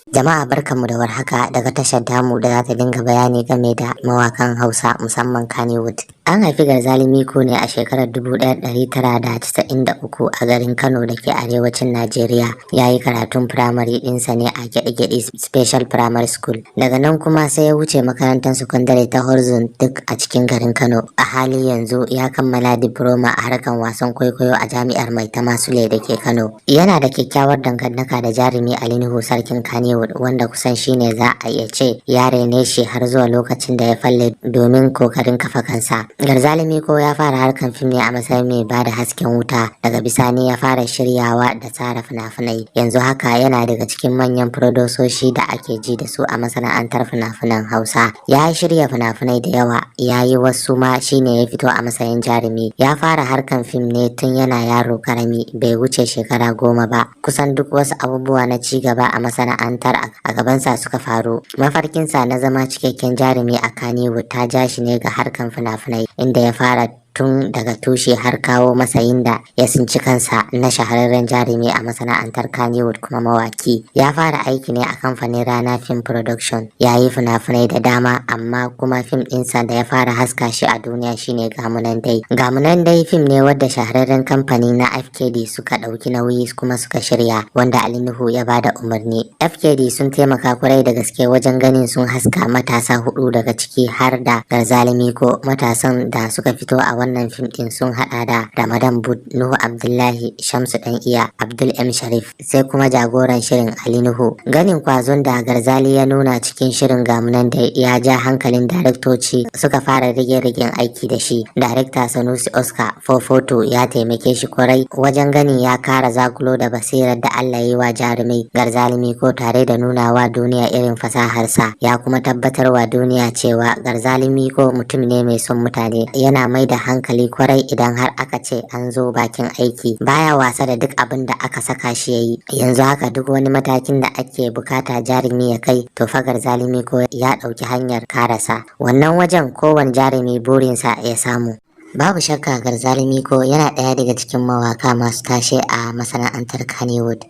Jama'a barkanmu da warhaka daga tashar tamu da za ta dinga bayani game da mawakan Hausa musamman Kannywood. An haifi Garzali Miko ne a shekarar 1993 a garin Kano da ke arewacin Najeriya. Ya yi karatun firamare ɗinsa ne a Gyaɗe-Gyaɗe Special Primary School. Daga nan kuma sai ya wuce makarantar sakandare ta Horizon duk a cikin garin Kano. A hali yanzu ya kammala diploma a harkar wasan kwaikwayo a Jami'ar Maitama Sule da ke Kano. Yana da kyakkyawar dangantaka da jarumi Ali Nuhu sarkin Kannywood, wanda kusan shine za a iya ce ya rene shi har zuwa lokacin da ya falle domin kokarin kafa kansa. Garzali Miko ya fara harkan fim ne a matsayin mai bada hasken wuta, daga bisani ya fara shiryawa da tsara fina-finai. Yanzu haka yana daga cikin manyan furodusoshi da ake ji da su a masana'antar fina-finan Hausa. Ya shirya fina-finai da yawa, ya yi wasu ma shine ya fito a matsayin jarumi. Ya fara harkan fim ne tun yana yaro karami, bai wuce shekara 10 ba. Kusan duk wasu abubuwa na ci gaba a masana'antar a gabansa suka faru. Mafarkinsa na zama cikakken jarumi a Kannywood ta ja shi ne ga harkan fina-finai, inda ya fara tun daga tushe har kawo matsayin da ya tsinci kansa na shahararren jarumi a masana'antar Kannywood kuma mawaki. Ya fara aiki ne a kamfanin Rana Film Production. Ya yi fina-finai da dama, amma kuma fim ɗinsa da ya fara haska shi a duniya shine Gamunan Dai. Gamunan Dai fim ne wadda shahararren kamfani na FKD suka ɗauki nauyi kuma suka shirya, wanda Ali Nuhu ya bada umarni. FKD sun taimaka kwarai da gaske wajen ganin sun haska matasa 4 daga ciki har da Garzali Miko. Matasan da suka fito a wannan fim din sun hada da Ramadan Bud, Nuhu Abdullahi, Shamsu Dan Iya, Abdul M Sharif, sai kuma jagoran shirin Ali Nuhu. Ganin kwazon da Garzali ya nuna cikin shirin Gamunan da ya ja hankalin daraktoci suka fara rige-rigen aiki da shi. Darekta Sanusi Oscar Fofoto ya taimake shi kwarai wajen ganin ya kara zakulo da basirar da Allah yi wa jarumai Garzali Miko, tare da nuna wa duniya irin fasaharsa. Ya kuma tabbatar wa duniya cewa Garzali Miko mutum ne mai son mutane, yana mai da hankali kwarai idan har aka ce an zo bakin aiki. Baya wasa da duk abin da aka saka shi yayi. Yanzu haka duk wani matakin da ake bukata jarumi ya kai, to fa Garzali Miko ya dauki hanyar karasa wannan wajen. Kowane jarumi burinsa ya samu. Babu shakka Garzali Miko yana ɗaya daga cikin mawaka masu tashe a masana'antar Kannywood.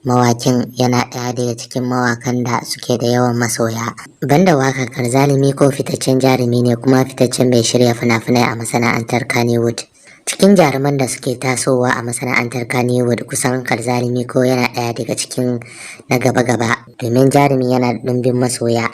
Mawakin yana ɗaya daga cikin mawakan da suke da yawan masoya. Banda waka, Garzali Miko fitaccen jarumi ne kuma fitaccen mai shirya fina-finai a masana'antar Kannywood. Cikin jaruman da suke tasowa a masana'antar Kannywood, kusan Garzali Miko yana ɗaya daga cikin na gaba-gaba, domin jarumi yana da ɗumbin masoya.